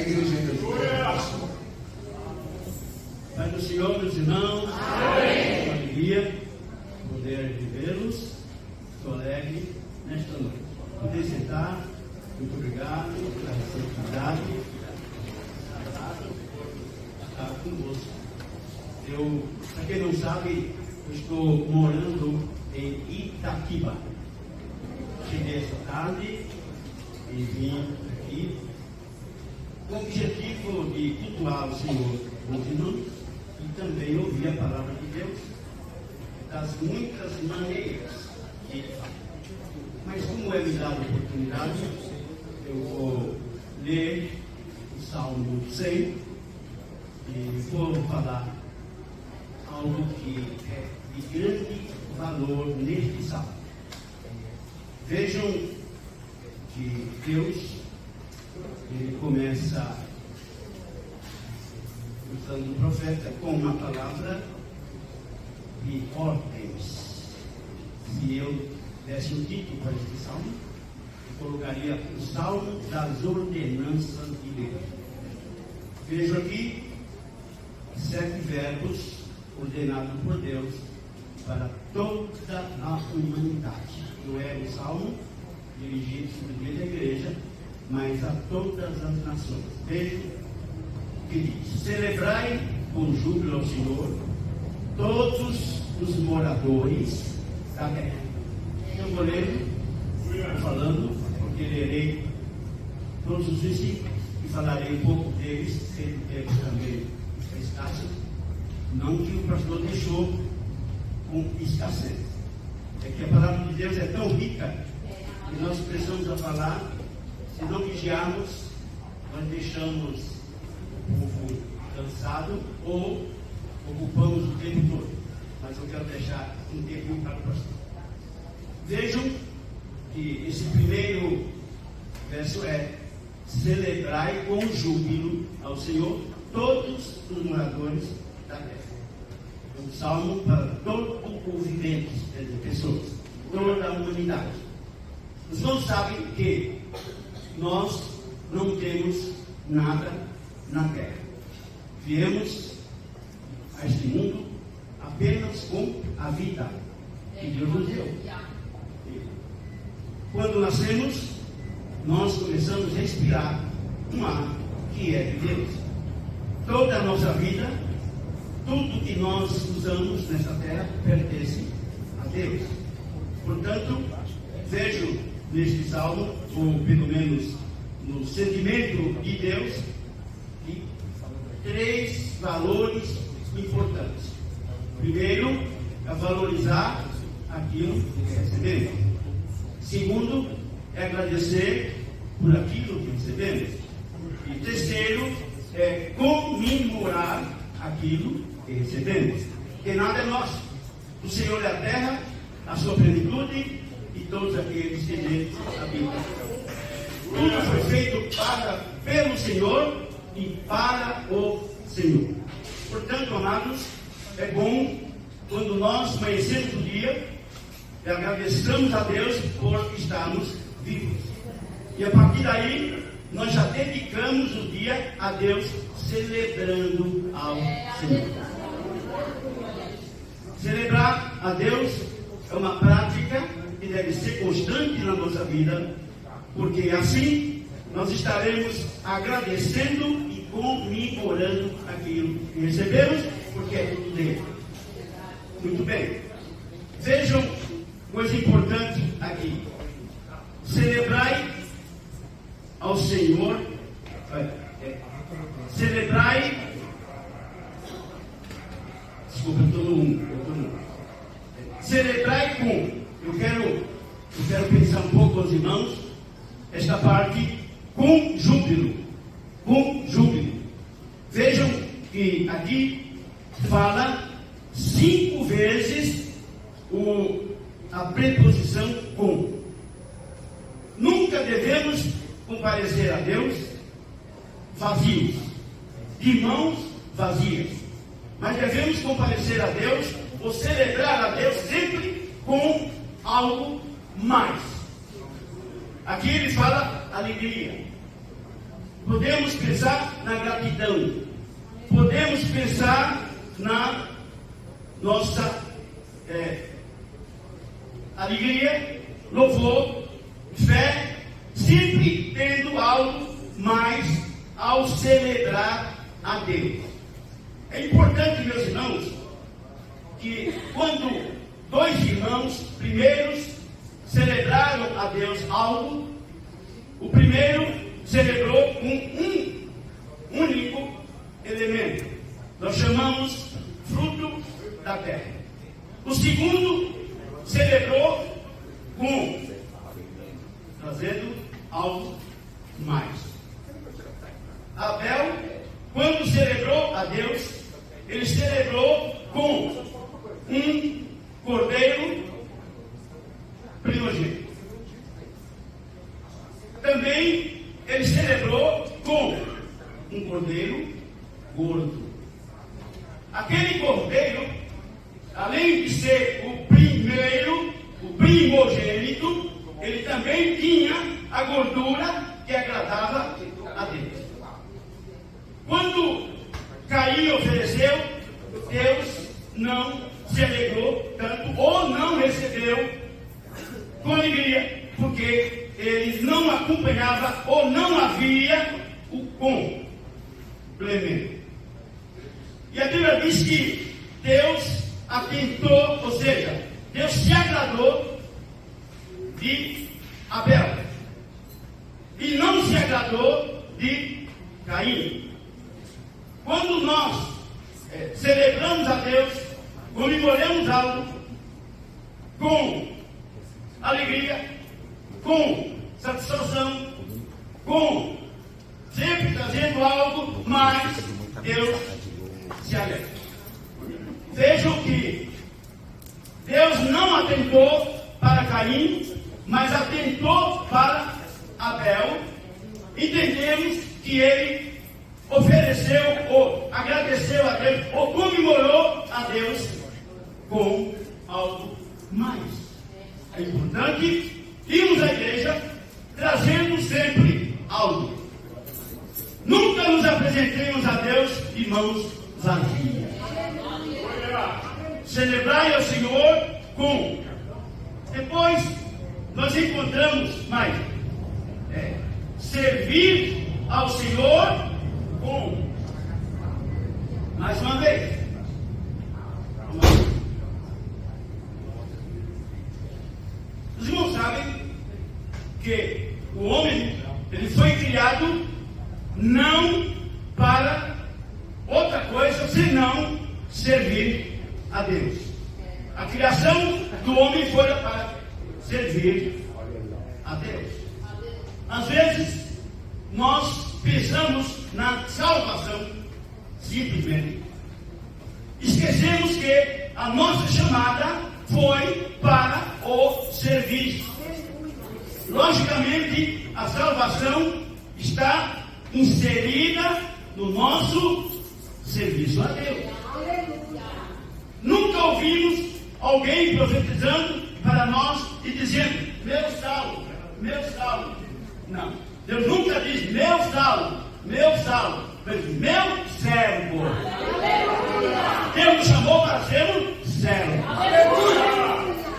igreja ainda viva. Pai do Senhor, meus irmãos, Amém. Uma alegria poder vê-los. Estou alegre nesta noite. Poder sentar. Muito obrigado pela receptividade. Estar convosco. Para quem não sabe, eu estou morando em Itaquiba. Cheguei esta tarde e vim aqui com o objetivo de cultuar o Senhor os irmãos e também ouvir a palavra de Deus das muitas maneiras que Ele fala. Mas como é me dada a oportunidade, eu vou ler o Salmo 100 e vou falar algo que é de grande valor neste salmo. Vejam que Deus, Ele começa usando o profeta com uma palavra de ordens. Se eu desse um título para este salmo, eu colocaria o Salmo das Ordenanças de Deus. Vejo aqui 7 verbos ordenados por Deus para toda a humanidade. Não é um salmo dirigido simplesmente à igreja, mas a todas as nações. Veja que diz: celebrai com júbilo ao Senhor todos os moradores da terra. Eu vou ler, estou falando, porque lerei todos os versículos e falarei um pouco deles, se o tempo também é escasso. Não que o pastor deixou com escassez. É que a palavra de Deus é tão rica que nós precisamos a falar. Se não vigiarmos, nós deixamos o povo cansado ou ocupamos o tempo todo. Mas eu quero deixar um tempinho para o pastor. Vejam que esse primeiro verso é: celebrai com júbilo ao Senhor todos os moradores da terra. É um salmo para todo o vivente, quer dizer, pessoas, toda a humanidade. Os irmãos sabem que nós não temos nada na terra. Viemos a este mundo apenas com a vida que Deus nos deu. Quando nascemos, nós começamos a respirar um ar que é de Deus. Toda a nossa vida, tudo que nós usamos nesta terra pertence a Deus. Portanto, vejo neste salmo, ou pelo menos no sentimento de Deus, de 3 valores importantes. Primeiro, é valorizar aquilo que recebemos. Segundo, é agradecer por aquilo que recebemos. E terceiro, é comemorar aquilo que recebemos. Que nada é nosso. O Senhor é a terra, a sua plenitude e todos aqueles que nele habitam. Tudo foi feito pelo Senhor e para o Senhor. Portanto, amados, é bom quando nós amanhecemos o dia e agradecemos a Deus por estarmos vivos. E a partir daí, nós já dedicamos o dia a Deus, celebrando ao Senhor. Celebrar a Deus é uma prática que deve ser constante na nossa vida, porque assim nós estaremos agradecendo e comemorando aquilo que recebemos, porque é tudo dele. Muito bem. Vejam coisa importante aqui. Celebrai ao Senhor. Celebrai. Desculpa, eu estou no 1. Celebrai com. Eu quero pensar um pouco aos irmãos. Esta parte com júbilo. Com júbilo. Vejam que aqui fala 5 vezes a preposição com. Nunca devemos comparecer a Deus vazios, de mãos vazias, mas devemos comparecer a Deus ou celebrar a Deus sempre com algo mais. Aqui ele fala alegria. podemos pensar na gratidão, podemos pensar na nossa alegria, louvor, fé, sempre tendo algo mais ao celebrar a Deus. É importante, meus irmãos, que quando dois irmãos primeiros celebraram a Deus algo, o primeiro celebrou com um único elemento. Nós chamamos fruto da terra. O segundo celebrou trazendo algo mais. Abel, quando celebrou a Deus, ele celebrou com um cordeiro primogênito. Também ele celebrou com um cordeiro gordo. Aquele cordeiro, além de ser o primeiro, o primogênito, ele também tinha a gordura que agradava a Deus. Quando Caim ofereceu, Deus não se alegrou tanto, ou não recebeu com alegria, porque ele não acompanhava, ou não havia o complemento. E a Bíblia diz que Deus atentou, ou seja, Deus se agradou de Abel e não se agradou de Caim. Quando nós celebramos a Deus, comemoramos algo com alegria, com satisfação, com sempre trazendo algo, mas Deus se alegra. Vejam que Deus não atentou para Caim, mas atentou para Abel. Entendemos que ele ofereceu, ou agradeceu a Deus, ou comemorou a Deus com algo mais. É importante irmos à igreja trazendo sempre algo. Nunca nos apresentemos a Deus de mãos vazias. Celebrai ao Senhor com. Depois nós encontramos mais. Servir ao Senhor com. Mais uma vez. Os irmãos sabem que o homem ele foi criado não para outra coisa senão servir a Deus. A criação do homem foi para servir a Deus. Às vezes nós pensamos na salvação simplesmente. Esquecemos que a nossa chamada foi para o serviço. Logicamente, a salvação está inserida no nosso serviço a Deus. Nunca ouvimos alguém profetizando para nós e dizendo: meu salvo, meu salvo. Não, Deus nunca diz meu salvo, mas meu servo. Deus nos chamou para ser um servo.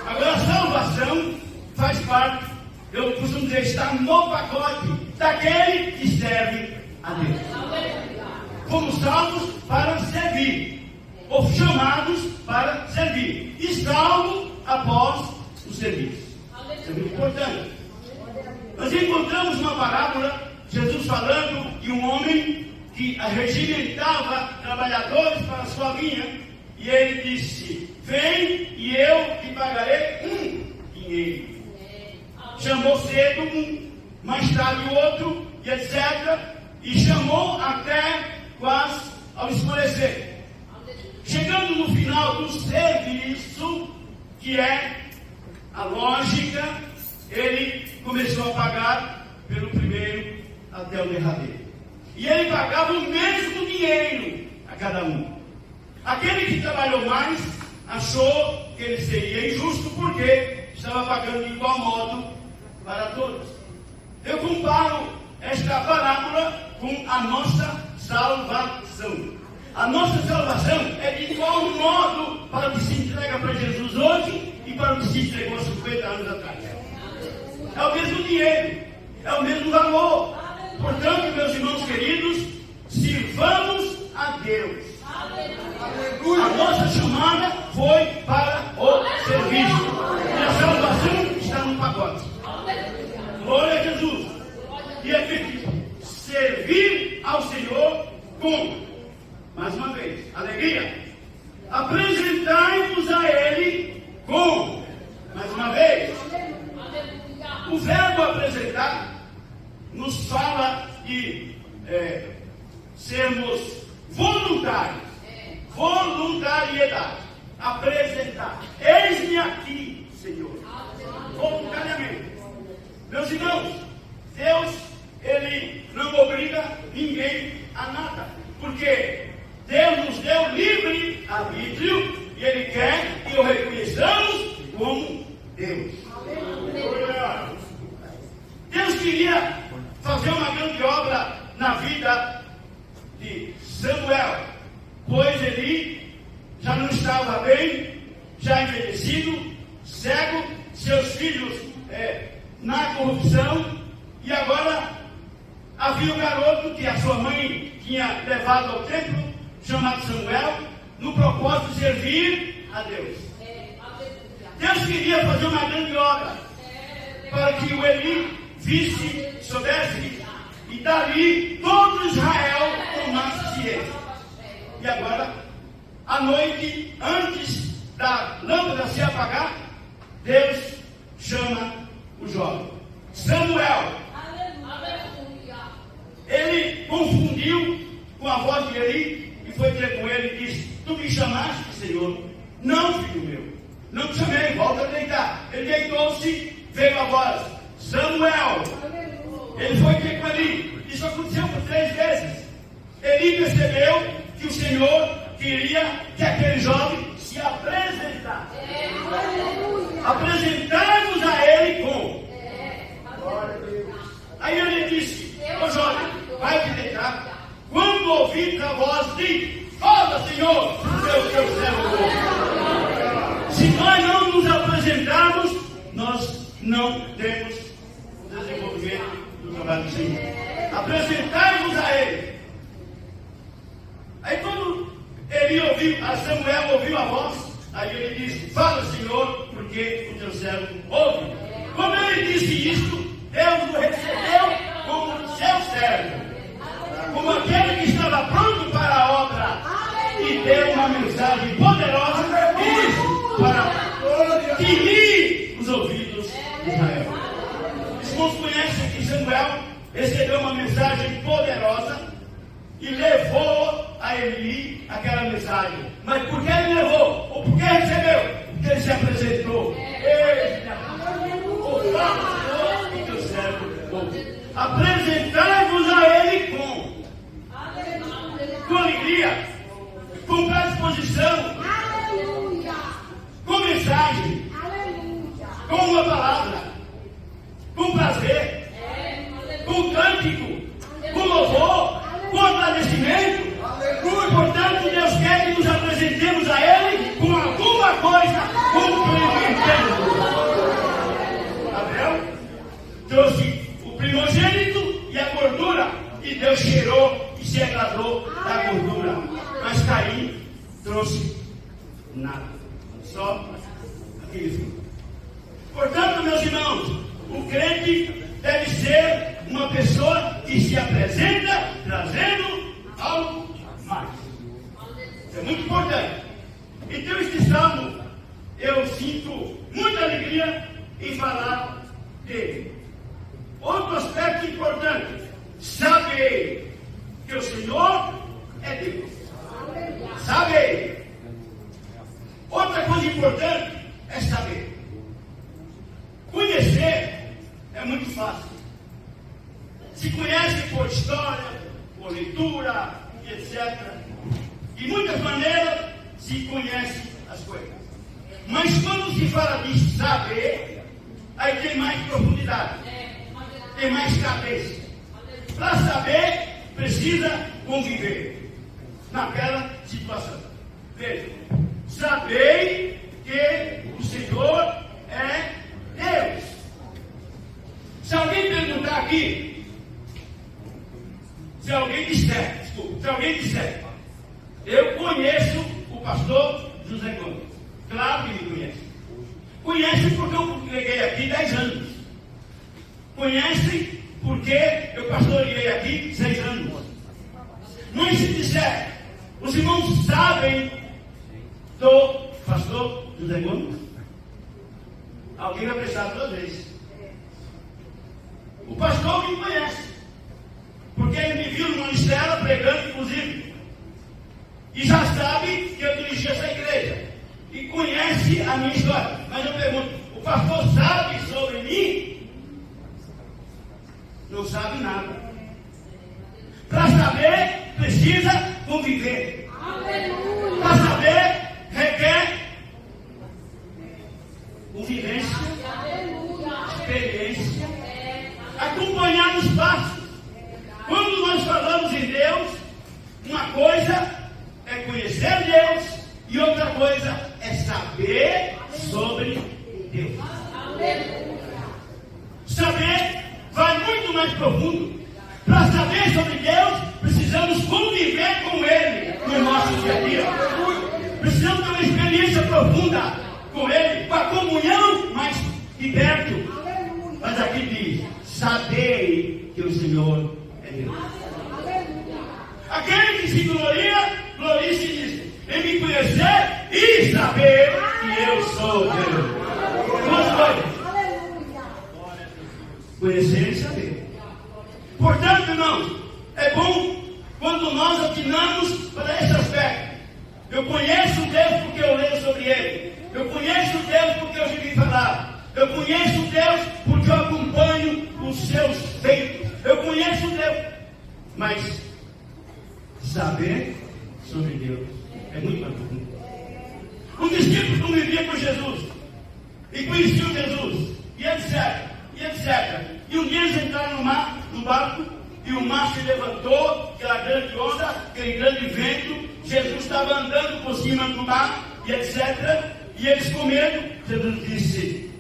Agora a salvação faz parte, eu costumo dizer, está no pacote daquele que serve a Deus. Fomos salvos para servir, ou chamados para servir, e salvos após o serviço. Isso é muito importante. Nós encontramos uma parábola, Jesus falando de um homem que regimentava trabalhadores para a sua vinha, e ele disse: vem e eu te pagarei dinheiro. Chamou cedo um, mais tarde o outro, e etc. E chamou até quase ao escurecer. Chegando no final do serviço, que é a lógica, ele começou a pagar pelo primeiro até o derradeiro. E ele pagava o mesmo dinheiro a cada um. Aquele que trabalhou mais achou que ele seria injusto porque estava pagando de igual modo para todos. Eu comparo esta parábola com a nossa salvação. A nossa salvação é de igual modo para o que se entrega para Jesus hoje e para o que se entregou 50 anos atrás. É o mesmo dinheiro, é o mesmo valor. Portanto, meus irmãos queridos, sirvamos a Deus. A nossa chamada foi para o serviço. E a salvação está no pacote. Glória a Jesus. E é que servir ao Senhor com, mais uma vez, alegria. Apresentai-vos a Ele com, mais uma vez. O verbo apresentar nos fala de sermos voluntários. Voluntariedade. Apresentar. Eis-me aqui, Senhor. Voluntariamente. Meus irmãos, Deus, Ele não obriga ninguém a nada. Porque Deus nos deu livre arbítrio e Ele quer que o reconheçamos como Deus. Deus queria fazer uma grande obra na vida de Samuel, pois ele já não estava bem, já envelhecido, cego, seus filhos na corrupção, e agora havia um garoto que a sua mãe tinha levado ao templo, chamado Samuel, no propósito de servir a Deus. Deus queria fazer uma grande obra para que o Eli visse, soubesse, e dali todo Israel tomasse ciência. E agora, à noite, antes da lâmpada se apagar, Deus chama o jovem Samuel. Ele confundiu com a voz de Eli e foi ter com ele e disse: tu me chamaste, Senhor? Não, filho meu, não te chamei, volta a deitar. Ele deitou-se, veio a voz: Samuel. Ele foi ter com Eli. Isso aconteceu por 3 vezes. Eli percebeu que o Senhor queria que aquele jovem se apresentasse. Apresentar-nos a Ele com. Aí ele disse: ô jovem, vai te deitar. Quando ouvir a voz, diz: fala, Senhor, teu servo ouve. Se nós não nos apresentarmos, nós não temos desenvolvimento do trabalho do Senhor. Apresentai-vos a Ele. Aí quando ele ouviu, a Samuel ouviu a voz, aí ele disse: fala, Senhor, porque o teu servo ouve. Quando ele disse isto, Deus o recebeu como seu servo, como aquele que estava pronto para a obra, e deu uma mensagem poderosa e disse: para ferir os ouvidos de Israel. Os irmãos conhecem que Samuel recebeu uma mensagem poderosa e levou a Eli aquela mensagem. Mas por que ele levou? Ou por que recebeu? Porque ele se apresentou. Apresentai-vos a Ele com alegria, com predisposição, com mensagem, com uma palavra, com prazer, com cântico, com louvor, com agradecimento. Portanto, Deus quer que nos apresentemos a Ele com alguma coisa complementando. Abel trouxe o primogênito e a gordura, e Deus cheirou e se agradou da gordura. Mas Caim trouxe nada, só aquele fruto. Portanto, meus irmãos, o crente deve ser uma pessoa que se apresenta trazendo algo mais. Isso é muito importante. Então, este salmo, eu sinto muita alegria em falar dele. Outro aspecto importante: saber que o Senhor é Deus. Saber. Outra coisa importante é saber. Conhecer é muito fácil. Se conhece por história, por leitura, etc. De muitas maneiras se conhece as coisas. Mas quando se fala de saber, aí tem mais profundidade, tem mais cabeça. Para saber, precisa conviver naquela situação? Veja, sabei que o Senhor é Deus. Se alguém perguntar aqui, se alguém disser, eu conheço o pastor José Gomes. Claro que me conhece. Conhece porque eu preguei aqui 10 anos. Conhece porque eu pastoreei aqui 6 anos. Mas se disser, os irmãos sabem do pastor José Gomes? Alguém vai pensar 2 vezes. O pastor me conhece, porque ele me viu no ministério pregando, inclusive, e já sabe que eu dirigi essa igreja, e conhece a minha história. Mas eu pergunto, o pastor sabe sobre mim? Não sabe nada. Para saber, precisa conviver. Para saber, requer convivência, experiência, acompanhar os passos. Quando nós falamos em Deus, uma coisa é conhecer Deus e outra coisa é saber sobre Deus. Saber vai muito mais profundo. Para saber sobre Deus, precisamos conviver com Ele no nosso dia a dia. Precisamos ter uma experiência profunda com Ele, com a comunhão mais de perto. Mas aqui diz, sabei que o Senhor é Deus. Aquele que se gloria-se diz, em me conhecer e saber que eu sou Deus. 2 coisas. Conhecer e saber. Portanto, irmãos, é bom quando nós atinamos para esse aspecto. Eu conheço Deus porque eu leio sobre Ele. Eu conheço Deus porque eu já vi falar. Eu conheço Deus porque eu acompanho os seus feitos. Eu conheço Deus. Mas saber sobre Deus é muito mais profundo. Os discípulos conviviam com Jesus e conheciam Jesus, e etc. E um dia eles entraram no barco, e o mar se levantou, aquela grande onda, aquele grande vento. Jesus estava andando por cima do mar, e etc. E eles com medo. Jesus disse,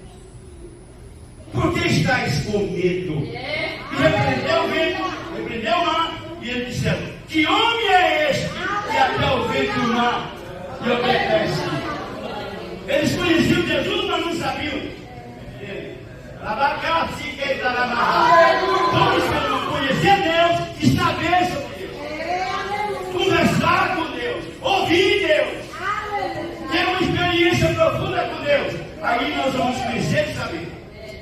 por que estáis com medo? E repreendeu o vento, repreendeu o mar, e eles disseram, que homem é este que até o vento e o mar lhe obedece? Eles conheciam Jesus, mas não sabiam. Vamos conhecer Deus e saber sobre Deus. Conversar com Deus, ouvir Deus, ter uma experiência profunda com Deus. Aí nós vamos conhecer e saber.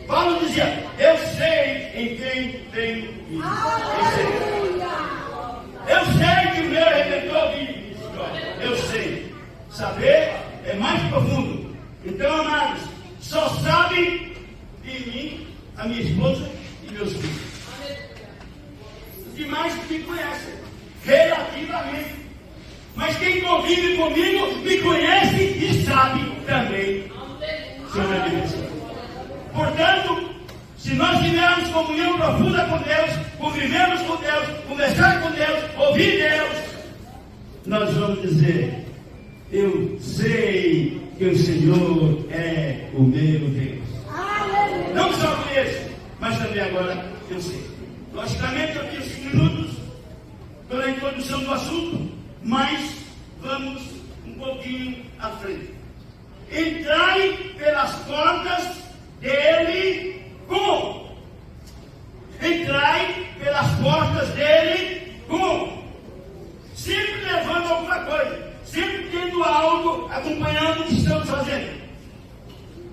Paulo dizia, eu sei em quem tenho ido. Eu sei que o meu Redentor vive. Eu sei. Saber é mais profundo. Então, amados, só sabem de mim, a minha esposa e meus filhos. Os demais me conhecem, relativamente. Mas quem convive comigo me conhece e sabe também sobre a minha vida. Portanto, se nós tivermos comunhão profunda com Deus, convivemos com Deus, conversar com Deus, ouvir Deus, nós vamos dizer, eu sei que o Senhor é o meu Deus. Não só conheço, mas também agora eu sei. Logicamente, aqui os 5 minutos pela introdução do assunto, mas vamos um pouquinho à frente. Entrai pelas portas dele como? Entrai pelas portas dele como? Sempre levando alguma coisa, sempre tendo algo acompanhando o que estamos fazendo.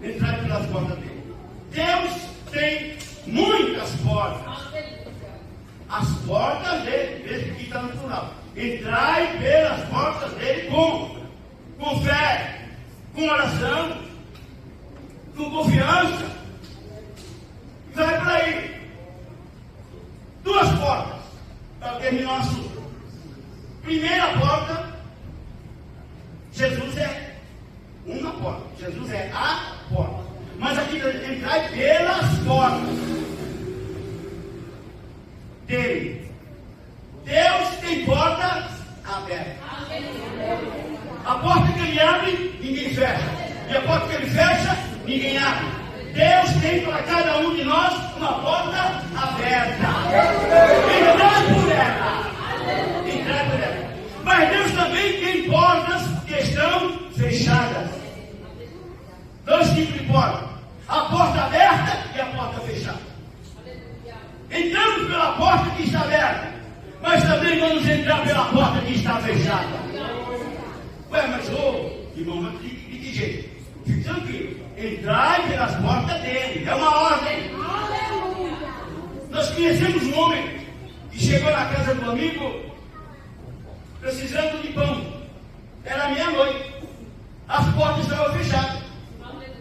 Entrai pelas portas dele. Deus tem muitas portas. As portas dele, veja que está no plural. Entrai pelas portas dele com fé, com oração, com confiança. Vai por aí. 2 portas para terminar o assunto. Primeira porta, Jesus é uma porta. Jesus é a porta. Mas aqui entrai pelas portas dele. aberta. A porta que ele abre, ninguém fecha. E a porta que ele fecha, ninguém abre. Deus tem para cada um de nós uma porta aberta. Entrai por ela. Entrai por ela. Mas Deus também tem portas que estão fechadas. Dois tipos de porta. A porta aberta e a porta fechada. Entramos pela porta que está aberta, mas também vamos entrar pela porta que está fechada. Ué, mas irmão, de que jeito? Fique tranquilo. Entrai pelas portas dele. É uma ordem. Nós conhecemos um homem que chegou na casa do amigo precisando de pão. Era meia-noite. As portas estavam fechadas.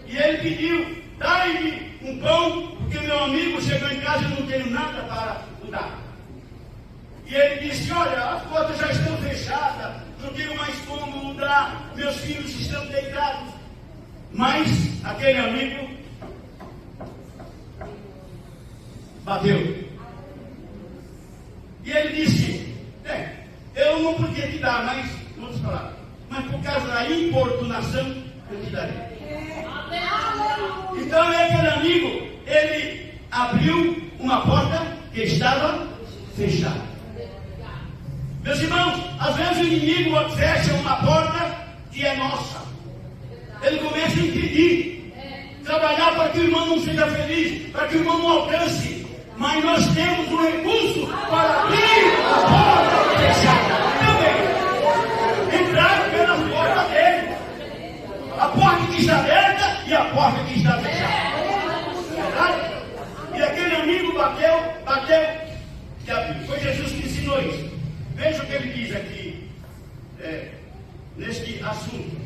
E ele pediu: dai-me um pão, porque meu amigo chegou em casa e não tenho nada para dar. E ele disse: olha, as portas já estão fechadas, não tenho mais como dar, meus filhos estão deitados. Mas aquele amigo bateu. E ele disse: eu não podia te dar, mas, vamos falar, mas por causa da importunação, eu te darei. Então aquele amigo, ele abriu uma porta que estava fechada. Meus irmãos, às vezes o inimigo fecha uma porta que é nossa. Ele começa a impedir, trabalhar para que o irmão não seja feliz, para que o irmão não alcance. Mas nós temos um recurso para abrir a porta fechada. Também entrar pelas portas dele. A porta que está aberta e a porta que está fechada. Verdade? E aquele amigo bateu e abriu. Foi Jesus que ensinou isso. Veja o que ele diz aqui, neste assunto.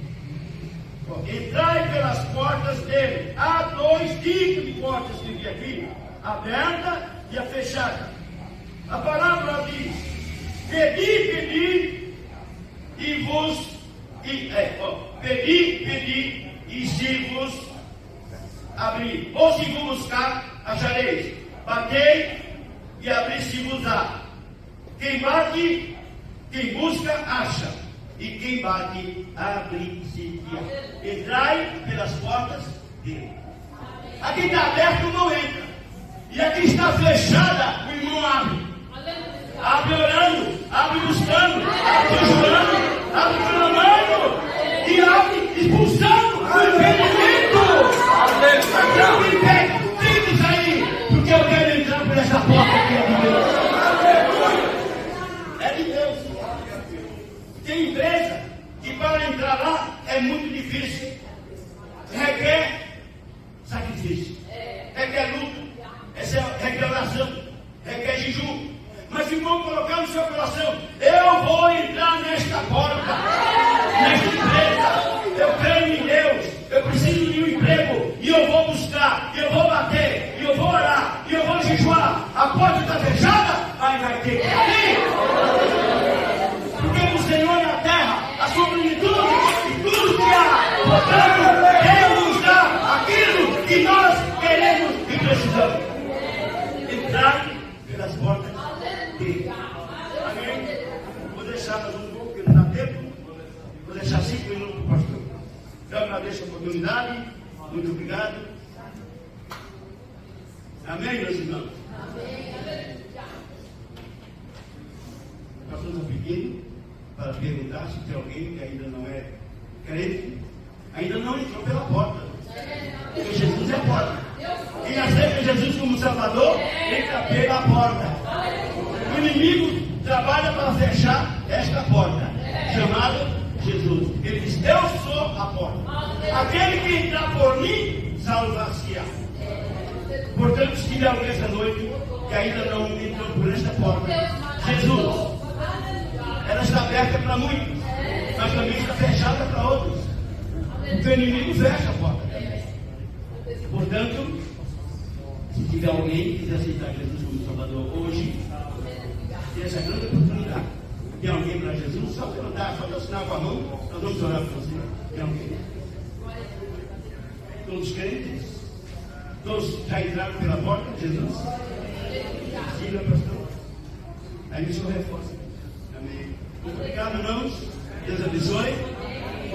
Entrai pelas portas dele. Há dois tipos de portas que vi aqui: a aberta e a fechada. A palavra diz: pedi, e vos. Pedi, e se vos abrir. Ou se vos buscar, achareis. Batei, e abri-se-vos-á. Quem bate, quem busca, acha. E quem bate, abre-se-á. Entrai pelas portas dele. Aqui está aberto, não entra. E aqui está fechada, o irmão abre. Abre orando, abre buscando, abre jurando, abre clamando. E abre expulsando o impedimento. Fique aí, porque eu quero entrar por essa porta que é de Deus. É de Deus. Tem empresa que para entrar lá é muito difícil. Requer sacrifício, requer luta, requer oração, requer jejum. Mas se irmão colocar no seu coração: eu vou entrar nesta porta, nesta empresa, eu creio em Deus, eu preciso de um emprego, e eu vou buscar, e eu vou bater, e eu vou orar, e eu vou jejuar. A porta está fechada, mas vai ter que abrir. Porque o Senhor é a terra, a sua plenitude, e tudo que há. Portanto, Deus nos dá aquilo que nós queremos e precisamos. Entrar pelas portas dele. Amém? Vou deixar mais um pouco, porque não dá tempo. Vou deixar 5 minutos para o pastor. Eu agradeço a oportunidade. Muito obrigado. Amém, meus irmãos? Amém. O pastor está pedindo para perguntar se tem alguém que ainda não é crente, ainda não entrou pela porta. Porque Jesus é a porta. Quem aceita Jesus como Salvador, entra pela porta. O inimigo trabalha para fechar esta porta, chamada Jesus. Ele diz: eu sou a porta. Aquele que entrar por mim, salvar-se-á. Portanto, se tiver alguém essa noite que ainda não entrou por esta porta, Jesus, ela está aberta para muitos, mas também está fechada para outros. Porque o inimigo fecha a porta. Portanto, se tiver alguém que quiser aceitar Jesus como Salvador hoje, tem essa grande oportunidade. Tem alguém para Jesus? Só levantar, só assinar com a mão, nós vamos orar por você. Tem alguém? Todos crentes? Todos já entraram pela porta de Jesus? Sim, meu pastor. Aí o senhor reforça. Amém. Muito obrigado, irmãos. Deus abençoe.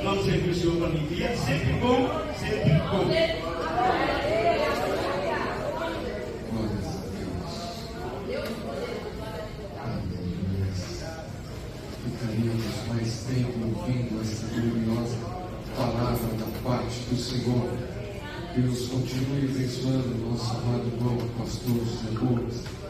Vamos servir o Senhor com alegria. Sempre bom, sempre bom. Glórias a Deus. Ficaríamos mais tempo ouvindo essa gloriosa palavra da parte do Senhor. Deus continue abençoando nosso amado irmão, pastor José Gomes.